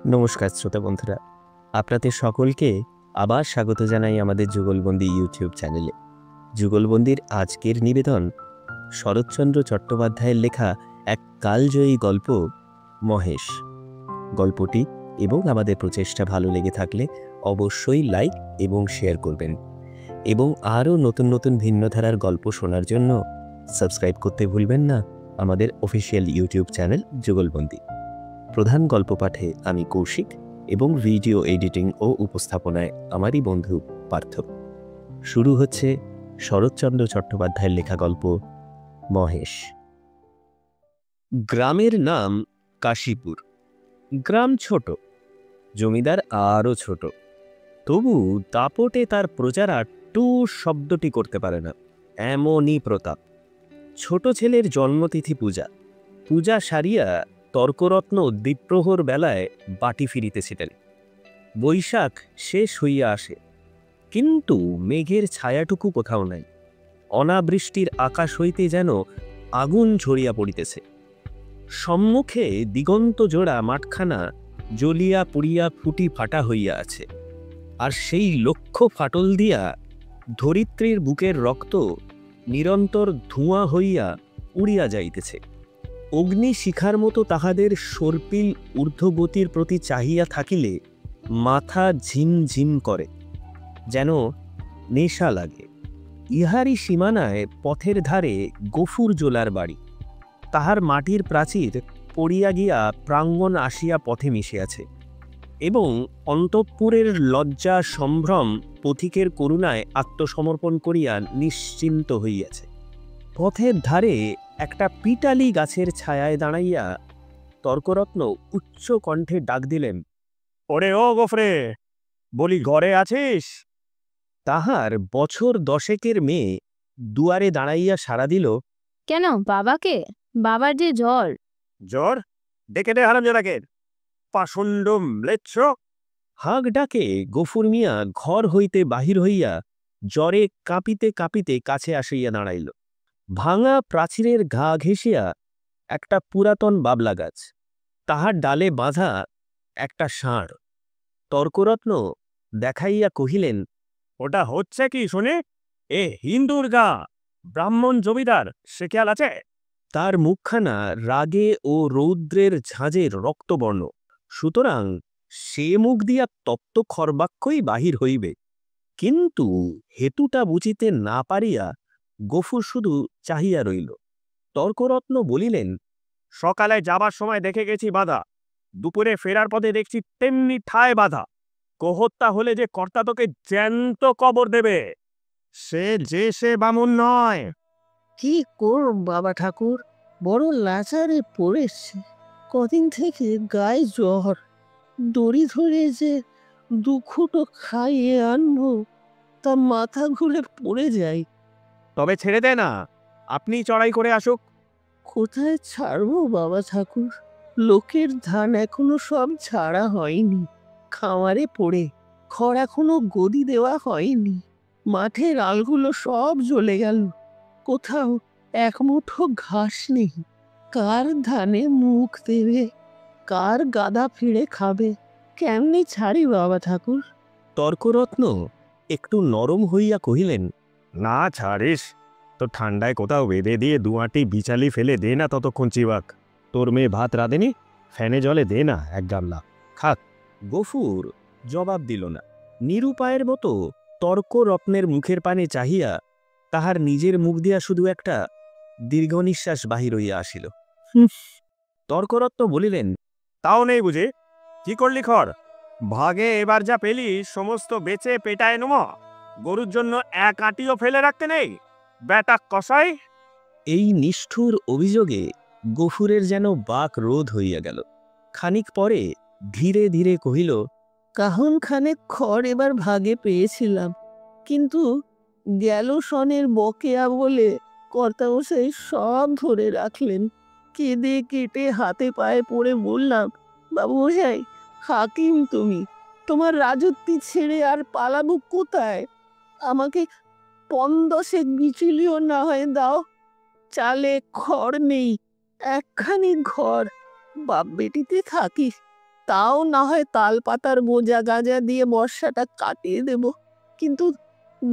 নমস্কার শ্রোতা বন্ধুরা, আপনাদের সকলকে আবার স্বাগত জানাই আমাদের যুগলবন্দি ইউটিউব চ্যানেলে। যুগলবন্দির আজকের নিবেদন শরৎচন্দ্র চট্টোপাধ্যায়ের লেখা এক কালজয়ী গল্প মহেশ। গল্পটি এবং আমাদের প্রচেষ্টা ভালো লেগে থাকলে অবশ্যই লাইক এবং শেয়ার করবেন, এবং আরও নতুন নতুন ভিন্ন ধারার গল্প শোনার জন্য সাবস্ক্রাইব করতে ভুলবেন না আমাদের অফিসিয়াল ইউটিউব চ্যানেল যুগলবন্দি। প্রধান গল্প পাঠে আমি কৌশিক এবং ভিডিও এডিটিং ও উপস্থাপনায় আমারই বন্ধু পার্থ। শুরু হচ্ছে শরৎচন্দ্র চট্টোপাধ্যায়ের লেখা গল্প মহেশ। গ্রামের নাম কাশীপুর। গ্রাম ছোট, জমিদার আরও ছোট, তবু দাপটে তার প্রজারা টু শব্দটি করতে পারে না, এমনই প্রতাপ। ছোট ছেলের জন্মতিথি পূজা সারিয়া তর্করত্ন দ্বিপ্রহর বেলায় বাটি ফিরিতেছিলেন। বৈশাখ শেষ হইয়া আসে, কিন্তু মেঘের ছায়াটুকু কোথাও নাই। অনাবৃষ্টির আকাশ হইতে যেন আগুন ঝরিয়া পড়িতেছে। সম্মুখে দিগন্ত জোড়া মাঠখানা জ্বলিয়া পুড়িয়া ফুটি ফাটা হইয়া আছে, আর সেই লক্ষ্য ফাটল দিয়া ধরিত্রীর বুকের রক্ত নিরন্তর ধোঁয়া হইয়া উড়িয়া যাইতেছে। অগ্নি শিখার মতো তাহাদের সর্পিল ঊর্ধ্বগতির প্রতি চাহিয়া থাকিলে মাথা ঝিমঝিম করে, যেন নেশা লাগে। ইহারই সীমানায় পথের ধারে গফুর জোলার বাড়ি। তাহার মাটির প্রাচীর পড়িয়া গিয়া প্রাঙ্গণ আসিয়া পথে মিশিয়াছে, এবং অন্তঃপুরের লজ্জা সম্ভ্রম পথিকের করুণায় আত্মসমর্পণ করিয়া নিশ্চিন্ত হইয়াছে। পথের ধারে একটা পিটালি গাছের ছায়ায় দাঁড়াইয়া তর্করত্ন উচ্চ কণ্ঠে ডাক দিলেন, ওরে ও গোফরে, বলি ঘরে আছিস? তাহার বছর 10 মেয়ে দুয়ারে দাঁড়াইয়া সাড়া দিল, কেন বাবাকে? বাবার যে জ্বর। জ্বর? ডেকে দে হারামজাদাকে, পাষণ্ড ম্লেচ্ছ। হাঁক ডাকে গফুর মিয়া ঘর হইতে বাহির হইয়া জ্বরে কাঁপিতে কাঁপিতে কাছে আসিয়া দাঁড়াইল। ভাঙা প্রাচীরের ঘা ঘেঁষিয়া একটা পুরাতন বাবলা গাছ, তাহার ডালে বাঁধা একটা ষাঁড়। তর্করত্ন দেখাইয়া কহিলেন, ওটা হচ্ছে কি শুনে? এ হিন্দুর গা, ব্রাহ্মণ জমিদার, সে খেয়াল আছে? তার মুখখানা রাগে ও রৌদ্রের ঝাঁঝের রক্তবর্ণ, সুতরাং সে মুখ দিয়া তপ্ত খর্বাক্ষই বাহির হইবে। কিন্তু হেতুটা বুঝিতে না পারিয়া গফুর শুধু চাহিয়া রইল। তর্করত্ন বলিলেন, সকালে যাবার সময় দেখে গেছি বাধা, দুপুরে ফেরার পথে দেখছি তেমনি ঠায় বাধা। গোহত্যা হলে যে কর্তা তোকে জ্যান্ত কবর দেবে, সে বামুন নয়। কি করব বাবা ঠাকুর, বড় লাচারে পড়েছে। কদিন থেকে গায়ে জ্বর, দড়ি ধরে যে দুখুটো খাইয়ে আনবো, তা মাথা ঘুরে পড়ে যাই। তবে ছেড়ে দে না, আপনি চড়াই করে আসুক। কোথায় ছাড়বো বাবা ঠাকুর? লোকের ধান এখনো সব ছাড়া হয়নি, খামারে পড়ে। খড় এখনো গদি দেওয়া হয়নি, মাঠের আলগুলো সব জ্বলে গেল। কোথাও এক মুঠো ঘাস নেই। কার ধানে মুখ দেবে, কার গাদা ফিরে খাবে? কেমনি ছাড়ি বাবা ঠাকুর? তর্করত্ন একটু নরম হইয়া কহিলেন, না ছাড়িস তো ঠান্ডায় কোথাও বেঁধে দিয়ে দুয়াটি বিচালি ফেলে দে না ততক্ষণ চিবাক। তোর মেয়ে ভাত রাঁধেনি, ফ্যানে জলে দে না এক গামলা, খাক। গফুর জবাব দিল না। নিরুপায়ের মতো তর্করত্নের মুখের পানে চাহিয়া তাহার নিজের মুখ দিয়া শুধু একটা দীর্ঘ নিঃশ্বাস বাহির হইয়া আসিল। তর্করত্ন বলিলেন, তাও নেই বুঝে? কি করলি খড়? ভাগে এবার যা পেলি সমস্ত বেচে পেটায় নুম, গরুর জন্য এক আটিও ফেলে রাখতে নেই, বেটা কসাই। এই নিষ্ঠুর অভিযোগে গফুরের যেন বাক রোধ হইয়া গেল। খানিক পরে ধীরে ধীরে কহিল, কাহন খানেক খড় এবার ভাগে পেয়েছিলাম, কিন্তু গেল সনের বকেয়া বলে কর্তামশাই সব ধরে রাখলেন। কেঁদে কেটে হাতে পায়ে পড়ে বললাম, বাবুমশাই, হাকিম তুমি, তোমার রাজত্বি ছেড়ে আর পালাবো কোথায়? আমাকে 15 বিচুলিও না হয় দাও। চালে খড় নেই, একখানি ঘর, বাপ বেটিতে থাকি, তাও না হয় তাল পাতার গোজা গাজা দিয়ে বর্ষাটা কাটিয়ে দেব, কিন্তু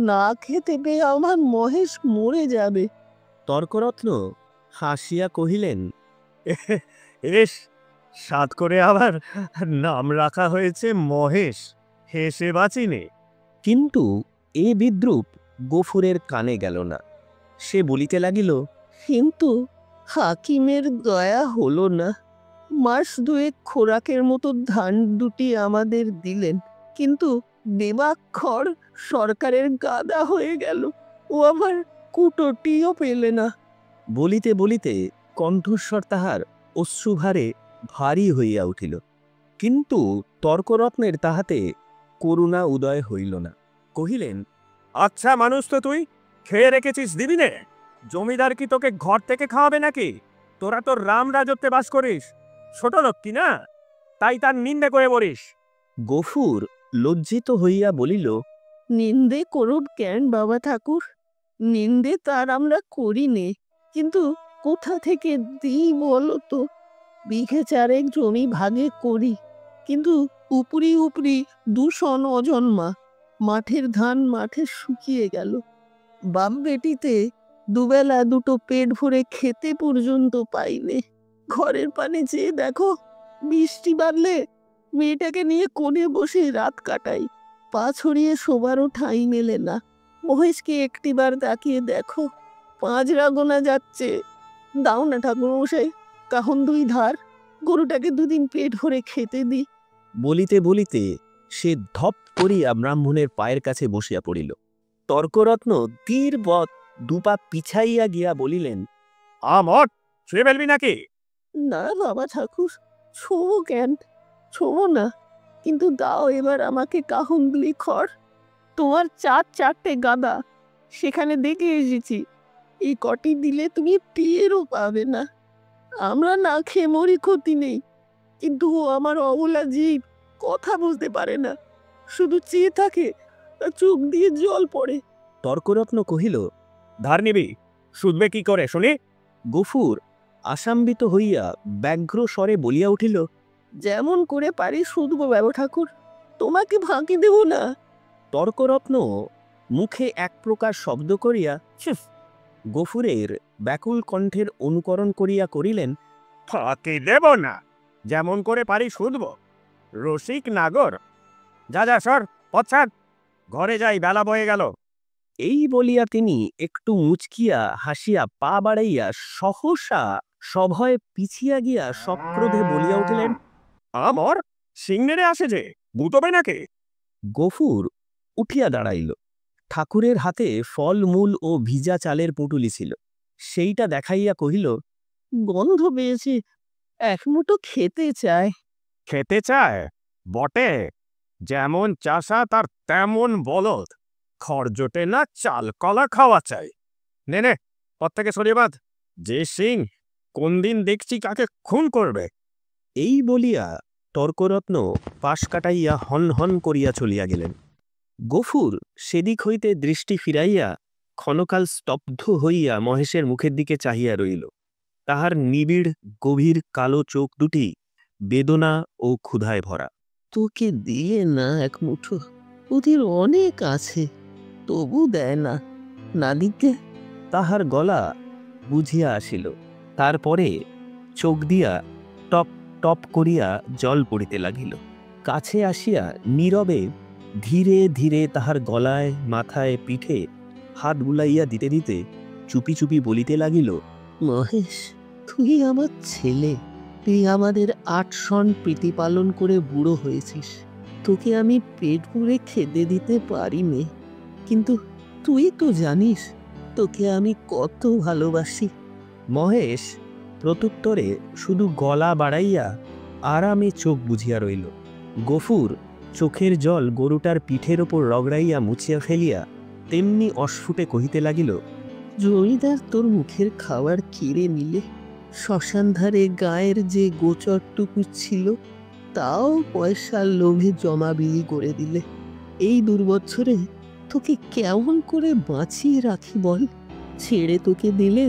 না খেতে পেয়ে আমার মহেশ মরে যাবে। তর্করত্ন হাসিয়া কহিলেন, এস, সাত করে আবার নাম রাখা হয়েছে মহেশ, হেসে বাঁচিনে। কিন্তু এ বিদ্রূপ গফুরের কানে গেল না। সে বলিতে লাগিল, কিন্তু হাকিমের দয়া হলো না। মাস দুয়েক খোরাকের মতো ধান দুটি আমাদের দিলেন, কিন্তু দেবাক্ষর সরকারের গাদা হয়ে গেল। ও আবার কুটোটিও পেলে না। বলিতে বলিতে কণ্ঠস্বর তাহার অশ্রুভারে ভারী হইয়া উঠিল। কিন্তু তর্করত্নের তাহাতে করুণা উদয় হইল না। কহিলেন, আচ্ছা মানুষ তো তুই, খেয়ে রেখেছিস দিবি নে? জমিদার কি তোকে ঘর থেকে খাওয়াবে নাকি? তোরা তো রাম রাজত্বে বাস করিস, ছোট লোক কি না, তাই তার নিন্দে করে বলিস। গফুর লজ্জিত হইয়া বলিল, নিন্দে করুন কেন বাবা ঠাকুর? নিন্দে তার আমরা করি নে, কিন্তু কোথা থেকে দিই বলো তো? বিঘে চারেক জমি ভাগে করি, কিন্তু উপরি উপরি দূষণ অজন্মা। মাঠের ধান মাঠে শুকিয়ে গেল। বাপ বেটিতে দুবেলা দুটো পেট ভরে খেতে পর্যন্ত পাইনে। ঘরের পানে চেয়ে দেখো, বৃষ্টি বাঁধলে মেয়েটাকে নিয়ে কোণে বসে রাত কাটাই। পা ছড়িয়ে শোবারও ঠাঁই মেলে না। মহেশকে একটিবার তাকিয়ে দেখো, পাঁচরা গোনা যাচ্ছে। দাও না ঠাকুর মশাই, কাহন দুই ধার, গরুটাকে দুদিন পেট ভরে খেতে দি। বলিতে বলিতে সে ধপ করিয়া ব্রাহ্মণের পায়ের কাছে বসিয়া পড়িল। তর্করত্ন তীরবৎ দুপা পিছাইয়া গিয়া বলিলেন, আমট ছুঁয়ে ফেলবি নাকি? না বাবা ঠাকুর, ছোঁবো কেন? ছোঁবো না, কিন্তু দাও এবার আমাকে কাহন দুই খড়। তোমার চারটে গাদা সেখানে দেখে এসেছি, এই কটি দিলে তুমি টেরও পাবে না। আমরা না খেয়ে মরি, ক্ষতি নেই, কিন্তু ও আমার অবলা জীব, কথা বলতে পারে না, শুধু চেয়ে থাকে, আর চোখ দিয়ে জল পড়ে। তর্করত্ন কহিল, ধার নিবি, শুধবে কি করে শুনি? গফুর আশাম্বিত হইয়া ব্যগ্র স্বরে বলিয়া উঠিল, যেমন করে পারি শুধবো বাবা ঠাকুর, তোমাকে ফাঁকি দেব না। তর্করত্ন মুখে এক প্রকার শব্দ করিয়া ছিফ গফুরের ব্যাকুল কণ্ঠের অনুকরণ করিয়া করিলেন, ফাঁকি দেব না, যেমন করে পারি শুধব, রসিক নাগর। যা যা সর, পশ্চাৎ, ঘরে যাই, বেলা বয়ে গেল। এই বলিয়া তিনি একটু মুচকিয়া হাসিয়া পা বাড়াইয়া সহসা সভয়ে পিছিয়া গিয়া সক্রোধে বলিয়া উঠিলেন, আমর সিংনেরে আসে যে, বুতবে নাকি? গফুর উঠিয়া দাঁড়াইল। ঠাকুরের হাতে ফল মূল ও ভিজা চালের পুঁটুলি ছিল, সেইটা দেখাইয়া কহিল, গন্ধ পেয়েছি, এক মুঠো খেতে চায়। খেতে চায় বটে, যেমন চাষা তার তেমন বলদ, খড় জোটে না, চাল কলা খাওয়া চাই। নে নে, পথ থেকে সরিয়ে বাঁধ, যে সিং কোন দিন দেখছি কাকে খুন করবে। এই বলিয়া তর্করত্ন পাশ কাটাইয়া হন হন করিয়া চলিয়া গেলেন। গফুর সেদিক হইতে দৃষ্টি ফিরাইয়া ক্ষণকাল স্তব্ধ হইয়া মহেশের মুখের দিকে চাহিয়া রইল। তাহার নিবিড় গভীর কালো চোখ দুটি বেদনা ও ক্ষুধায় ভরা। তোকে দিয়ে না এক মুঠো, ওদের অনেক আছে, তবু দেয় না, না দিতে। তাহার গলা বুঝিয়া আসিল। তারপরে চোখ দিয়া টপ টপ করিয়া জল পড়িতে লাগিল। কাছে আসিয়া নীরবে ধীরে ধীরে তাহার গলায়, মাথায়, পিঠে হাত বুলাইয়া দিতে দিতে চুপি চুপি বলিতে লাগিল, মহেশ, তুই আমার ছেলে, তুই আমাদের 8 সন প্রীতিপালন করে বুড়ো হয়েছিস। তোকে আমি পেট পুরে খেতে দিতে পারিনি, কিন্তু তুই তো জানিস তোকে আমি কত ভালোবাসি। মহেশ প্রত্যুত্তরে শুধু গলা বাড়াইয়া আরামে চোখ বুঝিয়া রইল। গফুর চোখের জল গরুটার পিঠের ওপর রগড়াইয়া মুছিয়া ফেলিয়া তেমনি অস্ফুটে কহিতে লাগিল, জমিদার তোর মুখের খাবার কেড়ে নিলে, শ্মশান ধারে গায়ের যে গোচরটুকু ছিল তাও পয়সার লোভে জমা বিলি করে দিলে। এই দুর্বৎসরে তোকে কেমন করে বাঁচিয়ে রাখি বল? ছেড়ে তোকে দিলে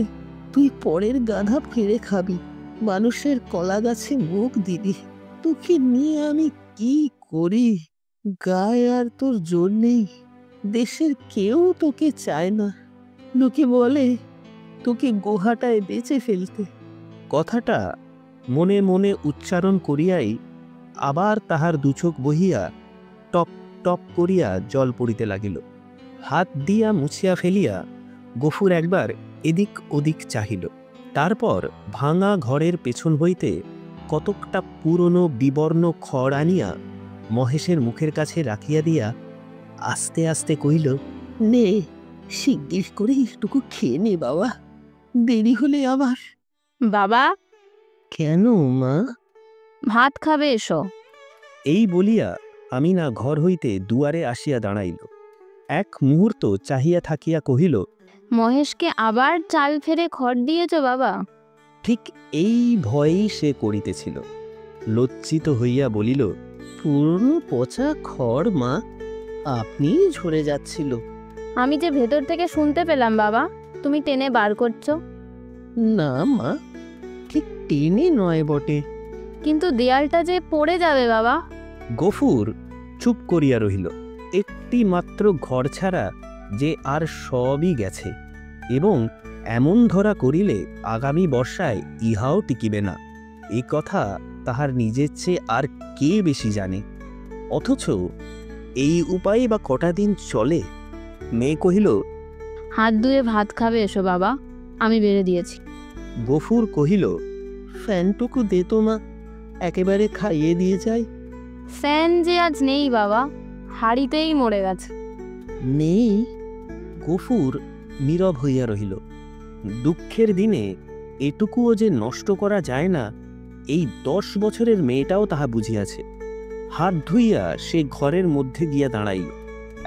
তুই পরের গাধা ফেরে খাবি, মানুষের কলা গাছে মুখ দিবি। তোকে নিয়ে আমি কি করি? গায়ে আর তোর জোর নেই। দেশের কেউ তোকে চায় না। লোকে বলে তোকে গোহাটায় বেচে ফেলতে। কথাটা মনে মনে উচ্চারণ করিয়াই আবার তাহার দুচোখ বহিয়া টপ টপ করিয়া জল পড়িতে লাগিল। হাত দিয়া মুছিয়া ফেলিয়া গফুর একবার এদিক ওদিক চাহিল। তারপর ভাঙা ঘরের পেছন হইতে কতকটা পুরনো বিবর্ণ খড় আনিয়া মহেশের মুখের কাছে রাখিয়া দিয়া আস্তে আস্তে কহিল, নে, শিগগির করে একটুকু খেয়ে নে বাবা, দেরি হলে আবার। বাবা, কেন মা? ভাত খাবে এসো। এই বলিয়া আমিনা ঘর হইতে দুয়ারে আসিয়া দাঁড়াইল। এক মুহূর্ত চাহিয়া থাকিয়া কহিল, মহেশকে আবার চাল ফেরে খড় দিয়েছ বাবা? ঠিক এই ভয়েই সে করিতেছিল। লজ্জিত হইয়া বলিল, পুরনো পচা খড় মা, আপনি ঝরে যাচ্ছিল। আমি যে ভেতর থেকে শুনতে পেলাম বাবা, তুমি টেনে বার করছো। না মা, ঠিক টেনে নয় বটে। কিন্তু দেয়ালটা যে পড়ে যাবে বাবা। গফুর চুপ করিয়া রহিল। একটি মাত্র ঘর ছাড়া যে আর সবই গেছে, এবং এমন ধরা করিলে আগামী বর্ষায় ইহাও টিকিবে না, এই কথা তাহার নিজের চেয়ে আর কে বেশি জানে। অথচ এই উপায়ে বা কটা দিন চলে? মেয়ে কহিল, হাত ধুয়ে ভাত খাবে এসো বাবা, আমি বেড়ে দিয়েছি। গফুর কহিল, ফ্যানটুকু দে তো মা, একেবারে খাইয়ে দিয়ে যাই। ফ্যান যে আজ নেই বাবা, হাড়িতেই মরে গেছে। নেই? গফুর নীরব হইয়া রহিল। দুঃখের দিনে এটুকুও যে নষ্ট করা যায় না, এই 10 বছরের মেয়েটাও তাহা বুঝিয়াছে। হাত ধুইয়া সে ঘরের মধ্যে গিয়া দাঁড়াইল।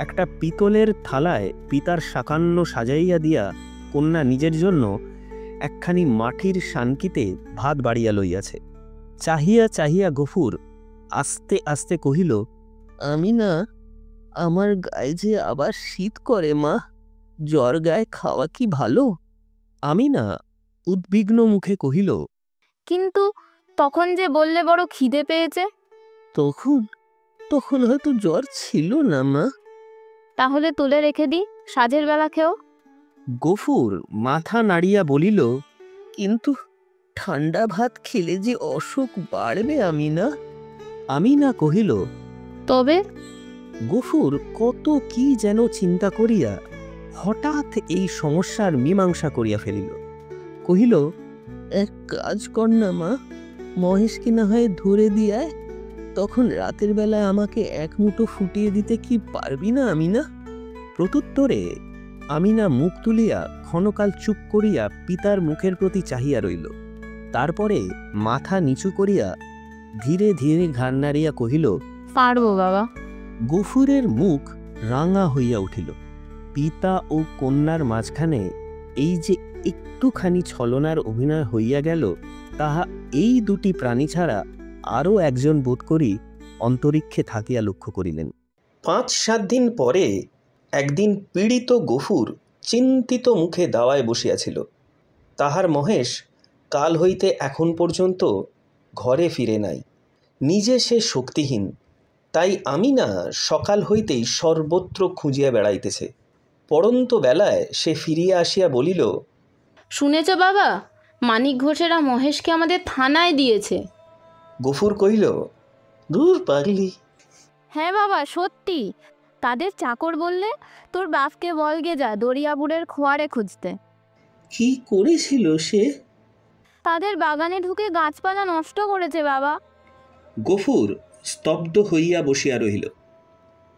একটা পিতলের থালায় পিতার সাকান্ন সাজাইয়া দিয়া কন্যা নিজের জন্য একখানি মাটির শানকিতে ভাত বাড়িয়া লইয়াছে। চাহিয়া চাহিয়া গফুর আস্তে আস্তে কহিল, আমি না, আমার গায়ে যে আবার শীত করে মা, জ্বর গায়ে খাওয়া কি ভালো? আমি না উদ্বিগ্ন মুখে কহিল, কিন্তু তখন যে বললে বড় খিদে পেয়েছে। তখন তখন হয়তো জ্বর ছিল না মা। তাহলে তুলে রেখে দিই, সাঁঝের বেলা খেও। গফুর মাথা নাড়িয়া বলিল, কিন্তু ঠান্ডা ভাত খেলে যে অসুখ বাড়বে আমি না। আমি না কহিল, তবে গফুর কত কি যেন চিন্তা করিয়া হঠাৎ এই সমস্যার মীমাংসা করিয়া ফেলিল। কহিল, এক কাজ কর না মা, মহেশকে না হয় ধরে দিয়ায়, তখন রাতের বেলায় আমাকে এক মুঠো ফুটিয়ে দিতে কি পারবি না আমি না? প্রত্যুত্তরে আমিনা মুখ তুলিয়া ক্ষণকাল চুপ করিয়া পিতার মুখের প্রতি চাহিয়া রইল। তারপরে মাথা নিচু করিয়া ধীরে ধীরে ঘাড় নাড়িয়া কহিল, পারবো বাবা। গফুরের মুখ রাঙা হইয়া উঠিল। পিতা ও কন্যার মাঝখানে এই যে একটুখানি ছলনার অভিনয় হইয়া গেল, তাহা এই দুটি প্রাণী ছাড়া আরও একজন বোধ করি অন্তরিক্ষে থাকিয়া লক্ষ্য করিলেন। 5-7 দিন পরে একদিন পীড়িত গফুর চিন্তিত মুখে দাওয়ায় বসিয়াছিল। তাহার মহেশ কাল হইতে এখন পর্যন্ত ঘরে ফিরে নাই। নিজে সে শক্তিহীন, তাই আমি না সকাল হইতেই সর্বত্র খুঁজিয়া বেড়াইতেছে। পড়ন্ত বেলায় সে ফিরিয়া আসিয়া বলিল, শুনেছ বাবা, মানিক ঘোষেরা মহেশকে আমাদের থানায় দিয়েছে। গফুর কহিল, দূর পাগলি। হ্যাঁ বাবা, সত্যি। তাদের চাকর বললে তোর বাপকে বলগে যা দরিয়াপুরের খোয়ারে খুঁজতে। কি করেছিল সে? তাদের বাগানে ঢুকে গাছপালা নষ্ট করেছে বাবা। গফুর স্তব্ধ হইয়া বসিয়া রহিল।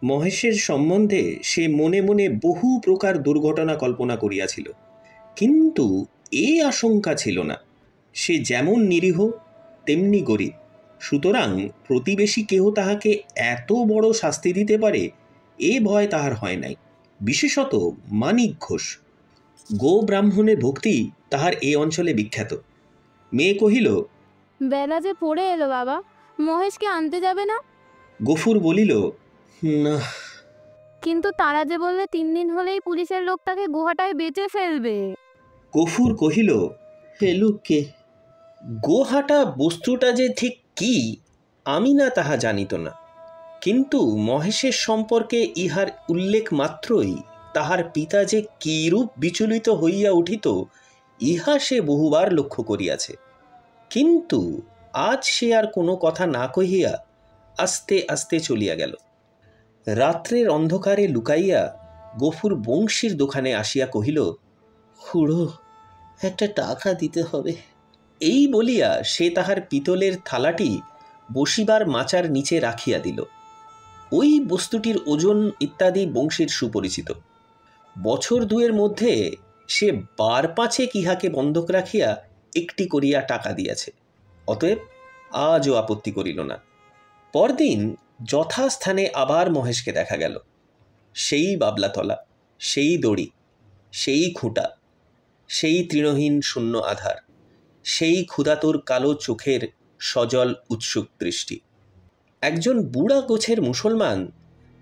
মহেশের সম্বন্ধে সে মনে মনে বহু প্রকার দুর্ঘটনা কল্পনা করিয়াছিল, কিন্তু এ আশঙ্কা ছিল না। সে যেমন নিরীহ তেমনি গরিব, সুতরাং প্রতিবেশী কেহ তাহাকে এত বড় শাস্তি দিতে পারে এ ভয় তাহার হয় নাই। বিশেষত মানিক ঘোষ, গো ব্রাহ্মণের ভক্তি তাহার এ অঞ্চলে বিখ্যাত। মেয়ে কহিল, বেলা যে পড়ে এলো বাবা, মহেশকে আনতে যাবে না? গফুর বলিল, না। কিন্তু তারা যে বললে 3 দিন হলেই পুলিশের লোক তাকে গুহাটায় বেঁচে ফেলবে। গফুর কহিল, ফেলুকে? গোহাটা বস্তুটা যে ঠিক কি আমি না তাহা জানিত না, কিন্তু মহেশের সম্পর্কে ইহার উল্লেখ মাত্রই তাহার পিতা যে কিরূপ বিচলিত হইয়া উঠিত ইহা সে বহুবার লক্ষ্য করিয়াছে। কিন্তু আজ সে আর কোনো কথা না কহিয়া আস্তে আস্তে চলিয়া গেল। রাত্রের অন্ধকারে লুকাইয়া গফুর বংশীর দোকানে আসিয়া কহিল, খুড়ো, একটা টাকা দিতে হবে। এই বলিয়া সে তাহার পিতলের থালাটি বসিবার মাচার নিচে রাখিয়া দিল। ওই বস্তুটির ওজন ইত্যাদি বংশীর সুপরিচিত। বছর দুয়ের মধ্যে সে 12-5 ইহাকে বন্ধক রাখিয়া একটি করিয়া টাকা দিয়াছে। অতএব আজও আপত্তি করিল না। পরদিন যথাস্থানে আবার মহেশকে দেখা গেল। সেই বাবলাতলা, সেই দড়ি, সেই খুঁটা, সেই তৃণহীন শূন্য আধার, সেই ক্ষুধাতুর কালো চোখের সজল উৎসুক দৃষ্টি। একজন বুড়া গোছের মুসলমান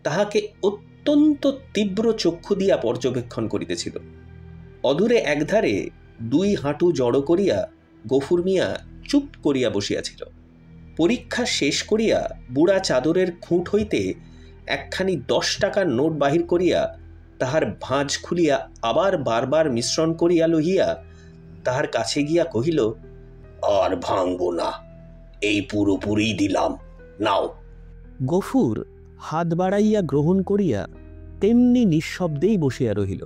তাহাকে অত্যন্ত তীব্র চক্ষু দিয়া পর্যবেক্ষণ করিতেছিল। অদূরে একধারে 2 হাঁটু জড়ো করিয়া গফুর মিয়া চুপ করিয়া বসিয়াছিল। পরীক্ষা শেষ করিয়া বুড়া চাদরের খুঁট হইতে একখানি 10 টাকার নোট বাহির করিয়া তাহার ভাঁজ খুলিয়া আবার বারবার মিশ্রণ করিয়া লইয়া তাহার কাছে গিয়া কহিল, আর ভাঙব না, এই পুরোপুরি দিলাম, নাও। গফুর হাত বাড়াইয়া গ্রহণ করিয়া তেমনি নিঃশব্দেই বসিয়া রহিল।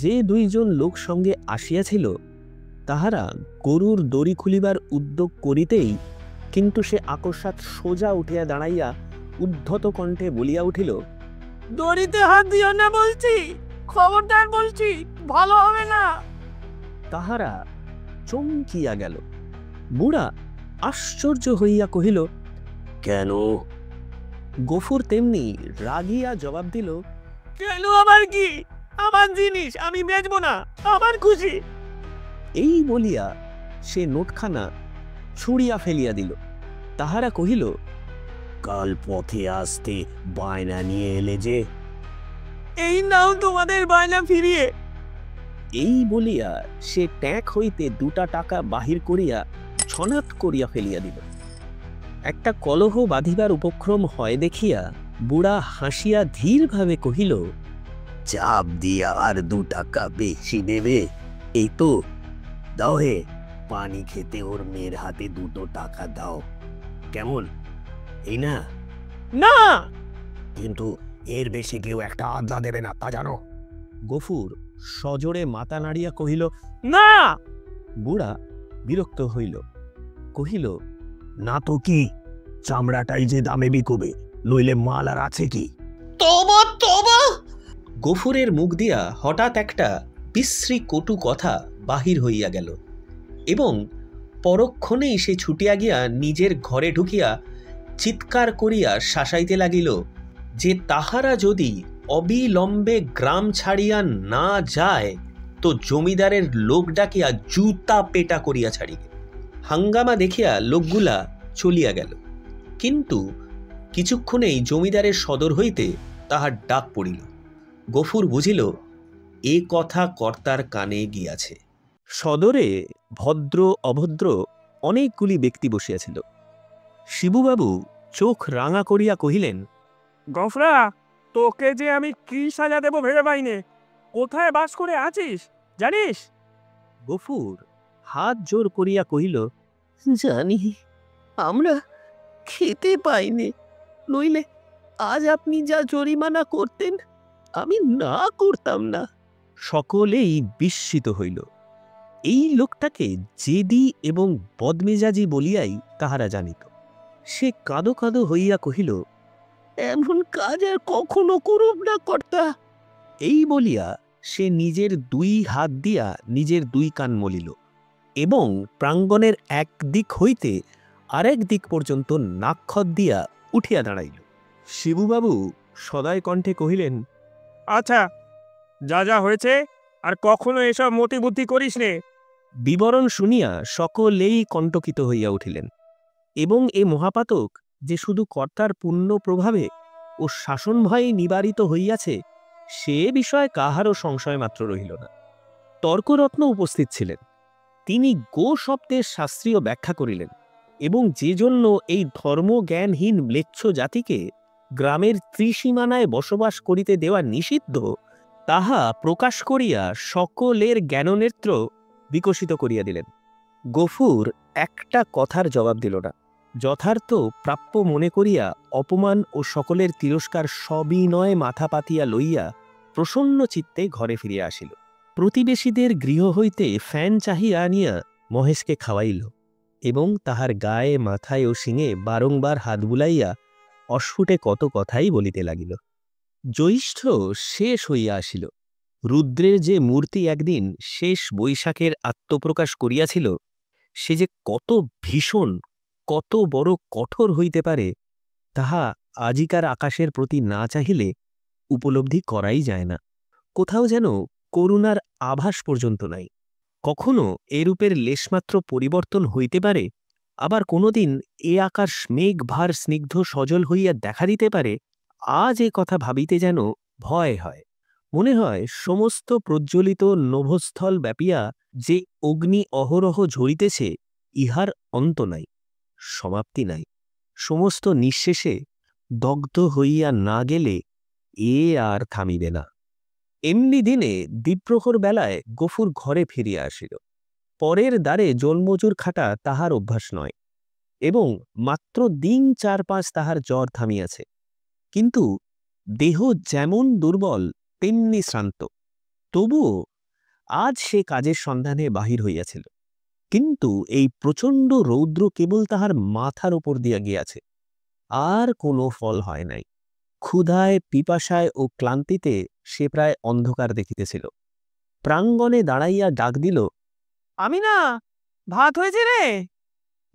যে 2 জন লোক সঙ্গে আসিয়াছিল তাহারা গরুর দড়ি খুলিবার উদ্যোগ করিতেই কিন্তু সে আকস্মাৎ সোজা উঠিয়া দাঁড়াইয়া উদ্ধত কণ্ঠে বলিয়া উঠিল, দড়িতে হাত দিও না বলছি, খবরদার বলছি, ভালো হবে না। তাহারা চমকিয়া গেল। বুড়া আশ্চর্য হইয়া কহিল, কেন? গফুর তেমনি রাগিয়া জবাব দিল, কেন আবার কি? আমার জিনিস আমি বেচবো না, আমার খুশি। এই বলিয়া সে নোটখানা ছুঁড়িয়া ফেলিয়া দিল। তাহারা কহিল, কাল পথে আসতে বায়না নিয়ে এলে যে, এই নাও তোমাদের বায়না ফিরিয়ে। এই বলিয়া সে ট্যাঁক হইতে 2টা টাকা বাহির করিয়া ছনাত করিয়া ফেলিয়া দিল। একটা কলহ বাঁধিবার উপক্রম হয় দেখিয়া বুড়া হাসিয়া ধীরভাবে কহিল, চাপ দিয়া আর 2 টাকা বেশি দেবে? এই তো দাও হে, পানি খেতে ওর মেয়ের হাতে 2 টাকা দাও, কেমন? এই না? না, কিন্তু এর বেশি কেউ একটা আদলা দেবে না, তা জানো? গফুর সজোরে মাথা নাড়িয়া কহিল, না। বুড়া বিরক্ত হইল, কহিল, না তো কি, চামড়াটাই যে দামে বিকবে, নইলে মাল আর আছে কি? তবা তবা! গফুরের মুখ দিয়া হঠাৎ একটা বিশ্রী কটু কথা বাহির হইয়া গেল এবং পরক্ষণেই সে ছুটিয়া গিয়া নিজের ঘরে ঢুকিয়া চিৎকার করিয়া শাসাইতে লাগিল যে তাহারা যদি অবিলম্বে গ্রাম ছাড়িয়া না যায় তো জমিদারের লোক ডাকিয়া জুতা পেটা করিয়া ছাড়িবে। হাঙ্গামা দেখিয়া লোকগুলা চলিয়া গেল, কিন্তু কিছুক্ষণেই জমিদারের সদর হইতে তাহার ডাক পড়িল। গফুর বুঝিল এ কথা কর্তার কানে গিয়াছে। সদরে ভদ্র অভদ্র অনেকগুলি ব্যক্তি বসিয়াছিল। শিবুবাবু চোখ রাঙা করিয়া কহিলেন, গফরা, তোকে যে আমি কি সাজা দেব ভেবে পাইনে। কোথায় বাস করে আছিস জানিস? গফুর হাত জোর করিয়া কহিল, জানি, আমরা খেতে পাইনি, নইলে আজ আপনি যা জরিমানা করতেন আমি না করতাম না। সকলেই বিস্মিত হইল। এই লোকটাকে জেদি এবং বদমেজাজি বলিয়াই তাহারা জানিত। সে কাঁদো কাঁদো হইয়া কহিল, এমন কাজ আর কখনো করুম না কর্তা। এই বলিয়া সে নিজের 2 হাত দিয়া নিজের 2 কান মলিল এবং প্রাঙ্গণের এক দিক হইতে আরেক দিক পর্যন্ত নাক্ষত দিয়া উঠিয়া দাঁড়াইল। শিবুবাবু সদয় কণ্ঠে কহিলেন, আচ্ছা, যা যা হয়েছে আর কখনো এসব মতিবুদ্ধি করিস নে। বিবরণ শুনিয়া সকলেই কণ্টকিত হইয়া উঠিলেন এবং এ মহাপাতক যে শুধু কর্তার পুণ্য প্রভাবে ও শাসন ভয়ে নিবারিত হইয়াছে সে বিষয়ে কাহারও সংশয় মাত্র রহিল না। তর্করত্ন উপস্থিত ছিলেন। তিনি গো শব্দের শাস্ত্রীয় ব্যাখ্যা করিলেন এবং যে জন্য এই ধর্মজ্ঞানহীন ম্লেচ্ছ জাতিকে গ্রামের ত্রিসীমানায় বসবাস করিতে দেওয়া নিষিদ্ধ, তাহা প্রকাশ করিয়া সকলের জ্ঞাননেত্র বিকশিত করিয়া দিলেন। গফুর একটা কথার জবাব দিল না। যথার্থ প্রাপ্য মনে করিয়া অপমান ও সকলের তিরস্কার সবিনয়ে মাথা পাতিয়া লইয়া প্রসন্ন চিত্তে ঘরে ফিরিয়া আসিল। প্রতিবেশীদের গৃহ হইতে ফ্যান চাহিয়া আনিয়া মহেশকে খাওয়াইল এবং তাহার গায়ে, মাথায় ও শিঙে বারংবার হাত বুলাইয়া অস্ফুটে কত কথাই বলিতে লাগিল। জ্যৈষ্ঠ শেষ হইয়া আসিল। রুদ্রের যে মূর্তি একদিন শেষ বৈশাখের আত্মপ্রকাশ করিয়াছিল, সে যে কত ভীষণ, কত বড় কঠোর হইতে পারে, তাহা আজিকার আকাশের প্রতি না চাহিলে উপলব্ধি করাই যায় না। কোথাও যেন করুণার আভাস পর্যন্ত নাই। কখনো এরূপের লেশমাত্র পরিবর্তন হইতে পারে, আবার কোনোদিন এ আকাশ মেঘভার স্নিগ্ধ সজল হইয়া দেখা দিতে পারে। আজ এ কথা ভাবিতে যেন ভয় হয়। মনে হয় সমস্ত প্রজ্বলিত নভস্থল ব্যাপিয়া যে অগ্নি অহরহ ঝরিতেছে, ইহার অন্ত নাই, সমাপ্তি নাই। সমস্ত নিঃশেষে দগ্ধ হইয়া না গেলে এ আর থামিবে না। এমনি দিনে দ্বিপ্রহর বেলায় গফুর ঘরে ফিরিয়া আসিল। পরের দ্বারে জলমজুর খাটা তাহার অভ্যাস নয় এবং মাত্র দিন ৪-৫ তাহার জ্বর থামিয়াছে, কিন্তু দেহ যেমন দুর্বল তেমনি শ্রান্ত। তবুও আজ সে কাজের সন্ধানে বাহির হইয়াছিল, কিন্তু এই প্রচণ্ড রৌদ্র কেবল তাহার মাথার ওপর দিয়া গিয়াছে, আর কোনো ফল হয় নাই। ক্ষুধায়, পিপাসায় ও ক্লান্তিতে সে প্রায় অন্ধকার দেখিতেছিল। প্রাঙ্গণে দাঁড়াইয়া ডাক দিল, আমি না, ভাত হয়েছে রে।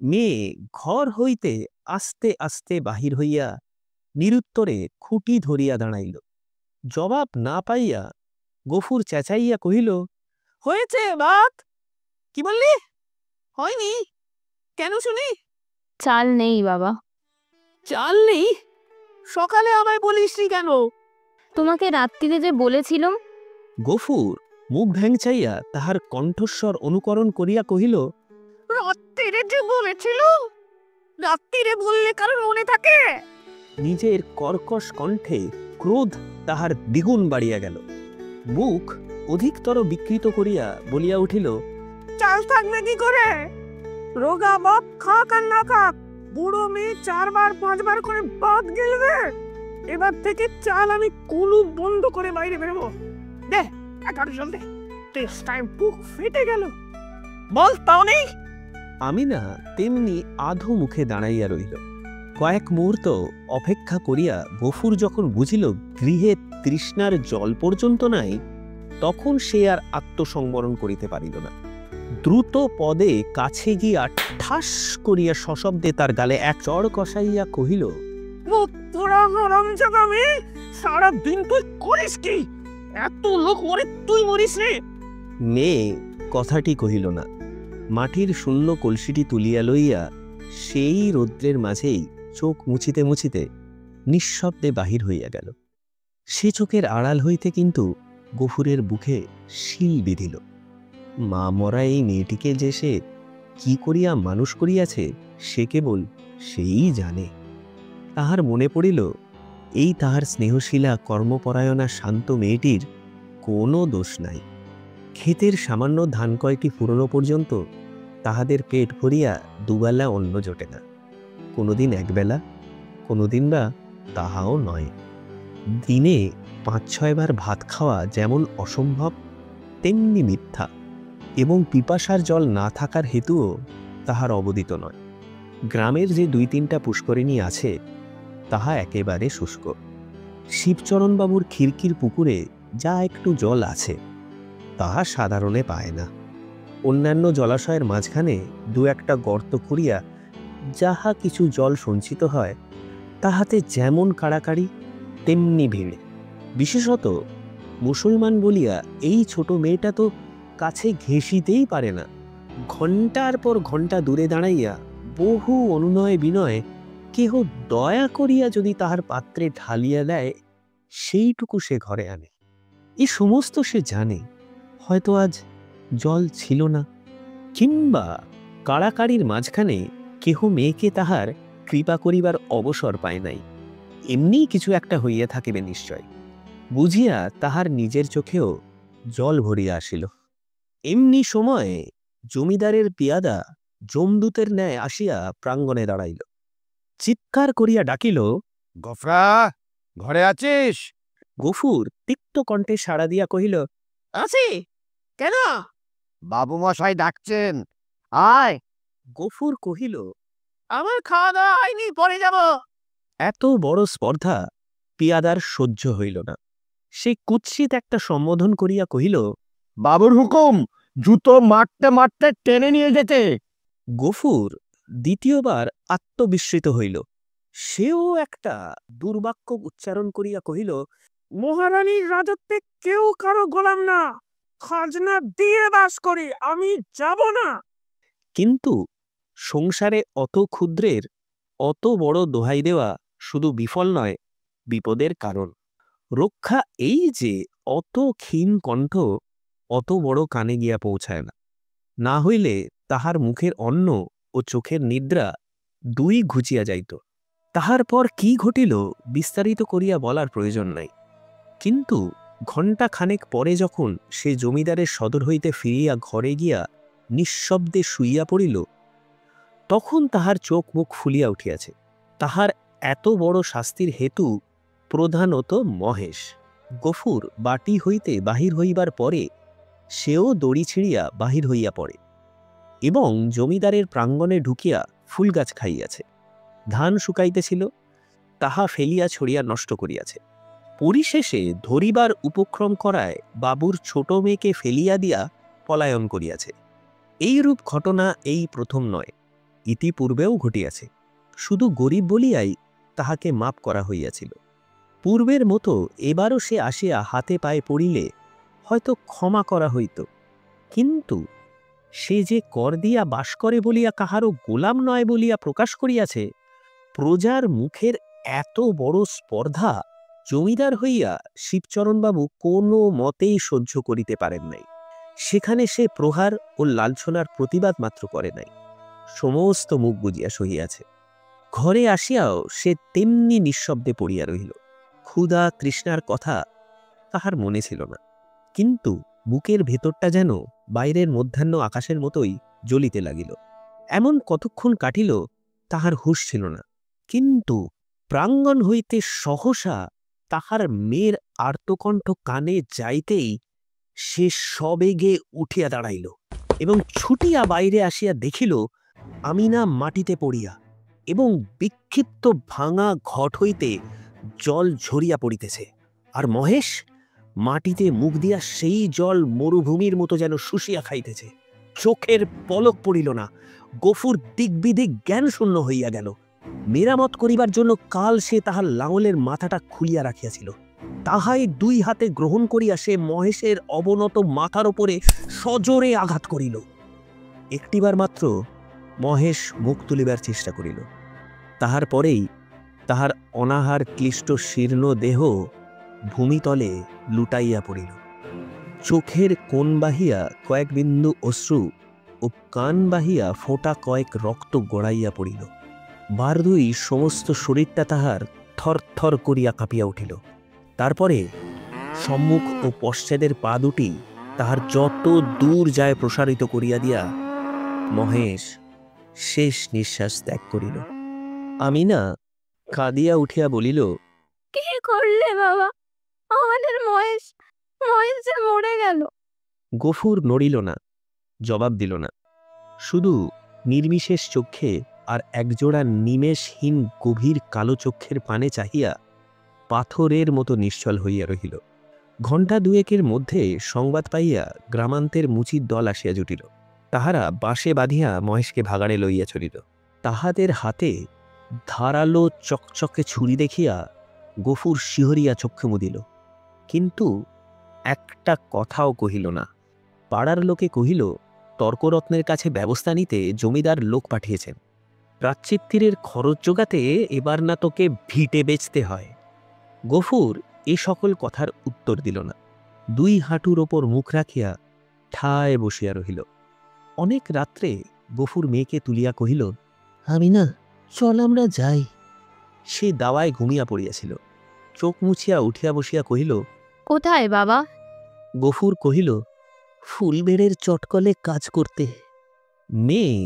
মেয়ে ঘর হইতে আস্তে আস্তে বাহির হইয়া নিরুত্তরে খুঁটি ধরিয়া দাঁড়াইল। জবাব না পাইয়া গফুর চেঁচাইয়া কহিল, হয়েছে ভাত? কি বললি? হয়নি কেন শুনি? চাল নেই বাবা। চাল নেই? সকালে আমায় বলিসনি কেন? তোমাকে রাত্রিরে যে বলেছিলাম। গফুর মুখ ভ্যাংচাইয়া তাহার কণ্ঠস্বর অনুকরণ করিয়া কহিল, রাত্রিরে যে বলেছিল? রাত্রিরে বললে কারণ মনে থাকে? নিজের কর্কশ কণ্ঠে ক্রোধ তাহার দ্বিগুণ বাড়িয়া গেল। মুখ অধিকতর বিকৃত করিয়া বলিয়া উঠিল, চাল থাকবে কি করে? রোগা বাপ খাক আর না খাক, বুড়ো মেয়ে ৪-৫ বার করে বাদ গেলবে। এবার থেকে চাল আমি কুলু বন্ধ করে বাইরে বেরোবো। দে ১১ জল দে। টেস্ট টাইম বুক ফেটে গেল। বল তাও নেই? আমি না তেমনি আধো মুখে দাঁড়াইয়া রইল। কয়েক মুহূর্ত অপেক্ষা করিয়া গফুর যখন বুঝিল গৃহে তৃষ্ণার জল পর্যন্ত নাই, তখন সে আর আত্মসংবরণ করিতে পারিল না। দ্রুত পদে কাছে গিয়া ঠাস করিয়া সশব্দে তার গালে এক চড় কষাইয়া কহিল, তোরা হারামজাদা মেয়ে, সারাদিন তুই করিস কি? এত লোক মরে তুই মরিস রে? মেয়ে কথাটি কহিল না। মাটির শূন্য কলসিটি তুলিয়া লইয়া সেই রৌদ্রের মাঝেই চোখ মুছিতে মুছিতে নিঃশব্দে বাহির হইয়া গেল। সে চোখের আড়াল হইতে কিন্তু গফুরের বুকে শিল বিঁধিল। মা মরা এই মেয়েটিকে যে সে কি করিয়া মানুষ করিয়াছে, সে কেবল সেই জানে। তাহার মনে পড়িল, এই তাহার স্নেহশীলা কর্মপরায়ণা শান্ত মেয়েটির কোনো দোষ নাই। ক্ষেতের সামান্য ধান কয়টি ফুরনো পর্যন্ত তাহাদের পেট ভরিয়া দুবেলা অন্ন জোটে না। কোনোদিন একবেলা, কোনোদিন বা তাহাও নয়। দিনে ৫-৬ বার ভাত খাওয়া যেমন অসম্ভব, তেমনি মিথ্যা, এবং পিপাসার জল না থাকার হেতুও তাহার অবদিত নয়। গ্রামের যে ২-৩টা পুষ্করিণী আছে, তাহা একেবারে শুষ্ক। শিবচরণবাবুর খিড়কির পুকুরে যা একটু জল আছে, তাহা সাধারণে পায় না। অন্যান্য জলাশয়ের মাঝখানে ২-১টা গর্ত খুঁড়িয়া যাহা কিছু জল সঞ্চিত হয়, তাহাতে যেমন কাড়াকাড়ি তেমনি ভিড়। বিশেষত মুসলমান বলিয়া এই ছোট মেয়েটা তো কাছে ঘেঁষিতেই পারে না। ঘণ্টার পর ঘণ্টা দূরে দাঁড়াইয়া বহু অনুনয় বিনয় কেহ দয়া করিয়া যদি তাহার পাত্রে ঢালিয়া দেয়, সেইটুকু সে ঘরে আনে। এ সমস্ত সে জানে। হয়তো আজ জল ছিল না, কিংবা কাড়াকাড়ির মাঝখানে কেহ মেয়েকে তাহার কৃপা করিবার অবসর পায় নাই। এমনি কিছু একটা হইয়া থাকিবে নিশ্চয় বুঝিয়া তাহার নিজের চোখেও জল ভরিয়া আসিল। এমনি সময়ে জমিদারের পিয়াদা যমদূতের ন্যায় আসিয়া প্রাঙ্গণে দাঁড়াইল। চিৎকার করিয়া ডাকিল, গফরা, ঘরে আছিস? গফুর তিক্ত কণ্ঠে সাড়া দিয়া কহিল, আছি। কেন? বাবু মশাই ডাকছেন, আয়। গফুর কহিল, আমার খাওয়া দাওয়া হয়নি, পরে যাব। এত বড় স্পর্ধা পিয়াদার সহ্য হইল না। সে কুৎসিত একটা সম্বোধন করিয়া কহিল, বাবুর হুকুম, জুতো মারতে মারতে টেনে নিয়ে যেতে। গফুর দ্বিতীয়বার আত্মবিস্মৃত হইল। সেও একটা দুর্বাক্য উচ্চারণ করিয়া কহিল, মহারানীর রাজত্বে কেউ কারো গোলাম না, খাজনা দিয়ে বাস করি, আমি যাব না। কিন্তু সংসারে অত ক্ষুদ্রের অত বড় দোহাই দেওয়া শুধু বিফল নয়, বিপদের কারণ। রক্ষা এই যে অত ক্ষীণ কণ্ঠ অত বড় কানে গিয়া পৌঁছায় না, না হইলে তাহার মুখের অন্ন ও চোখের নিদ্রা দুই ঘুচিয়া যাইত। তাহার পর কি ঘটিল বিস্তারিত করিয়া বলার প্রয়োজন নাই। কিন্তু ঘণ্টা খানেক পরে যখন সে জমিদারের সদর হইতে ফিরিয়া ঘরে গিয়া নিঃশব্দে শুইয়া পড়িল, তখন তাহার চোখ মুখ ফুলিয়া উঠিয়াছে। তাহার এত বড় শাস্তির হেতু প্রধানত মহেশ। গফুর বাটি হইতে বাহির হইবার পরে সেও দড়ি ছিঁড়িয়া বাহির হইয়া পড়ে এবং জমিদারের প্রাঙ্গণে ঢুকিয়া ফুলগাছ খাইয়াছে। ধান শুকাইতেছিল, তাহা ফেলিয়া ছড়িয়া নষ্ট করিয়াছে। পরিশেষে ধরিবার উপক্রম করায় বাবুর ছোট মেয়েকে ফেলিয়া দিয়া পলায়ন করিয়াছে। এইরূপ ঘটনা এই প্রথম নয়, ইতিপূর্বেও ঘটিয়াছে। শুধু গরিব বলিয়াই তাহাকে মাপ করা হইয়াছিল। পূর্বের মতো এবারও সে আসিয়া হাতে পায়ে পড়িলে হয়তো ক্ষমা করা হইত। কিন্তু সে যে কর দিয়া বাস করে বলিয়া কাহারও গোলাম নয় বলিয়া প্রকাশ করিয়াছে, প্রজার মুখের এত বড় স্পর্ধা জমিদার হইয়া শিবচরণবাবু কোনো মতেই সহ্য করিতে পারেন নাই। সেখানে সে প্রহার ও লাঞ্ছনার প্রতিবাদ মাত্র করে নাই, সমস্ত মুখ বুজিয়া সহিয়াছে। ঘরে আসিয়াও সে তেমনি নিঃশব্দে পড়িয়া রহিল। ক্ষুধা তৃষ্ণার কথা তাহার মনে ছিল না, কিন্তু বুকের ভেতরটা যেন বাইরের মধ্যাহ্ন আকাশের মতোই জ্বলিতে লাগিল। এমন কতক্ষণ কাটিল তাহার হুঁশ ছিল না। কিন্তু প্রাঙ্গণ হইতে সহসা তাহার মেয়ের আর্তকণ্ঠ কানে যাইতেই সে সবেগে উঠিয়া দাঁড়াইল এবং ছুটিয়া বাইরে আসিয়া দেখিল আমিনা মাটিতে পড়িয়া এবং বিক্ষিপ্ত ভাঙা ঘট হইতে জল ঝরিয়া পড়িতেছে, আর মহেশ মাটিতে মুখ দিয়া সেই জল মরুভূমির মতো যেন শুষিয়া খাইতেছে। চোখের পলক পড়িল না। গফুর দিকবিদিক জ্ঞান শূন্য হইয়া গেল। মেরামত করিবার জন্য কাল সে তাহার লাঙলের মাথাটা খুলিয়া রাখিয়াছিল, তাহাই দুই হাতে গ্রহণ করিয়া সে মহেশের অবনত মাথার ওপরে সজোরে আঘাত করিল। একটিবার মাত্র মহেশ মুখ তুলিবার চেষ্টা করিল, তাহার পরেই তাহার অনাহার ক্লিষ্ট শীর্ণ দেহ ভূমিতলে লুটাইয়া পড়িল। চোখের কোণ বাহিয়া কয়েক বিন্দু অশ্রু ও কান বাহিয়া ফোঁটা কয়েক রক্ত গড়াইয়া পড়িল। বারদুই সমস্ত শরীরটা তাহার থরথর করিয়া কাঁপিয়া উঠিল। তারপরে সম্মুখ ও পশ্চাদের পা দুটি তাহার যত দূর যায় প্রসারিত করিয়া দিয়া মহেশ শেষ নিঃশ্বাস ত্যাগ করিল। আমিনা কাঁদিয়া উঠিয়া বলিল, কি করলে বাবা? আমাদের মহেশ যে মরে গেল। গফুর নড়িল না, জবাব দিল না, শুধু নির্বিশেষ চক্ষে আর একজোড়া নিমেষহীন গভীর কালো চক্ষের পানে চাহিয়া পাথরের মতো নিশ্চল হইয়া রহিল। ঘণ্টা দুয়েকের মধ্যে সংবাদ পাইয়া গ্রামান্তের মুচির দল আসিয়া জুটিল। তাহারা বাঁশে বাঁধিয়া মহেশকে ভাগাড়ে লইয়া চলিল। তাহাদের হাতে ধারালো চকচকে ছুরি দেখিয়া গফুর শিহরিয়া চক্ষু মুদিল, কিন্তু একটা কথাও কহিল না। পাড়ার লোকে কহিল, তর্করত্নের কাছে ব্যবস্থা নিতে জমিদার লোক পাঠিয়েছেন। প্রাচ্চিত্তিরের খরচ জোগাতে এবার না তোকে ভিটে বেচতে হয়। গফুর এ সকল কথার উত্তর দিল না, দুই হাঁটুর ওপর মুখ রাখিয়া ঠায় বসিয়া রহিল। অনেক রাত্রে গফুর মেয়েকে তুলিয়া কহিল, আমি না, চল আমরা যাই। সে দাওয়ায় ঘুমিয়া পড়িয়াছিল। চোখ মুছিয়া উঠিয়া বসিয়া কহিল, কোথায় বাবা? গফুর কহিল, ফুলবেড়ের চটকলে কাজ করতে। মেয়ে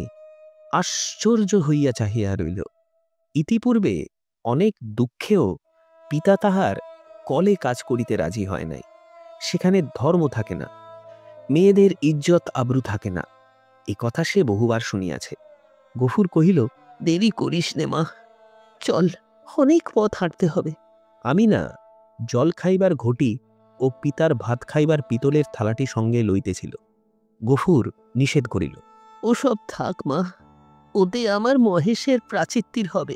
আশ্চর্য হইয়া চাহিয়া রইল। ইতিপূর্বে অনেক দুঃখেও পিতা তাহার কলে কাজ করিতে রাজি হয় নাই। সেখানে ধর্ম থাকে না, মেয়েদের ইজ্জত আবরু থাকে না, এ কথা সে বহুবার শুনিয়াছে। গফুর কহিল, দেরি করিস নে মা, চল, অনেক পথ হাঁটতে হবে। আমি না জল খাইবার ঘটি ও পিতার ভাত খাইবার পিতলের থালাটি সঙ্গে লইতেছিল। গফুর নিষেধ করিল। ওসব থাক মা, ওতে আমার মহেশের প্রাচিত্তির হবে।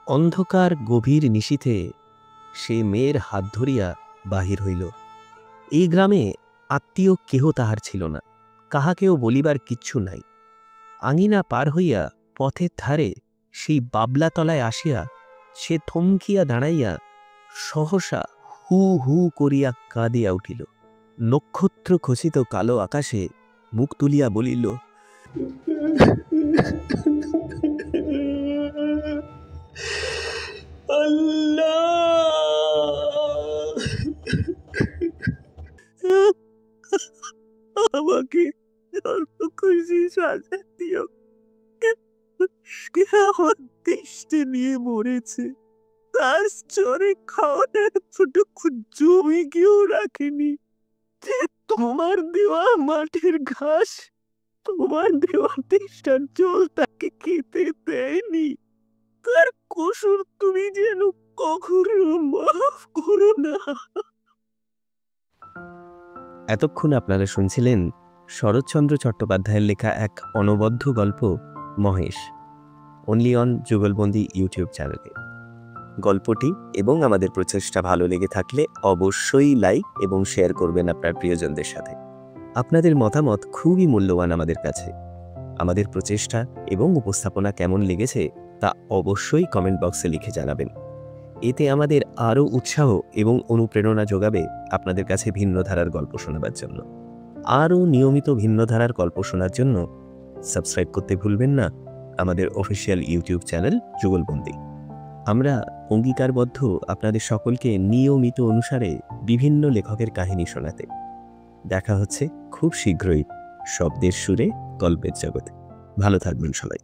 অন্ধকার গভীর নিশীথে সে মেয়ের হাত ধরিয়া বাহির হইল। এই গ্রামে আত্মীয় কেহ তাহার ছিল না, কাহাকেও বলিবার কিচ্ছু নাই। আঙিনা পার হইয়া পথের ধারে সেই বাবলাতলায় আসিয়া সে থমকিয়া দাঁড়াইয়া সহসা হু হু করিয়া কাঁদিয়া উঠিল। নক্ষত্র খচিত কালো আকাশে মুখ তুলিয়া বলিল, আমাকে অল্প খুশি সাজা দিও। আমার দেশে নিয়ে মরেছে, তার চরে খাওয়ানোর ছোটুকু জমি কেউ রাখেনি। যে তোমার দেওয়া মাঠের ঘাস, তোমার দেওয়া তেষ্টার জল তাকে খেতে দেয়নি। তার কসুর তুমি যেন কখনো মাফ করো না। এতক্ষণ আপনারা শুনছিলেন শরৎচন্দ্র চট্টোপাধ্যায়ের লেখা এক অনবদ্য গল্প মহেশ, অনলি অন যুগলবন্দি ইউটিউব চ্যানেলে। গল্পটি এবং আমাদের প্রচেষ্টা ভালো লেগে থাকলে অবশ্যই লাইক এবং শেয়ার করবেন আপনার প্রিয়জনদের সাথে। আপনাদের মতামত খুবই মূল্যবান আমাদের কাছে। আমাদের প্রচেষ্টা এবং উপস্থাপনা কেমন লেগেছে তা অবশ্যই কমেন্ট বক্সে লিখে জানাবেন। এতে আমাদের আরও উৎসাহ এবং অনুপ্রেরণা যোগাবে আপনাদের কাছে ভিন্ন ধারার গল্প শোনাবার জন্য। আরও নিয়মিত ভিন্ন ধারার গল্প শোনার জন্য সাবস্ক্রাইব করতে ভুলবেন না আমাদের অফিসিয়াল ইউটিউব চ্যানেল যুগলবন্দি। আমরা অঙ্গীকারবদ্ধ আপনাদের সকলকে নিয়মিত অনুসারে বিভিন্ন লেখকের কাহিনী শোনাতে। দেখা হচ্ছে খুব শীঘ্রই শব্দের সুরে গল্পের জগতে। ভালো থাকবেন সবাই।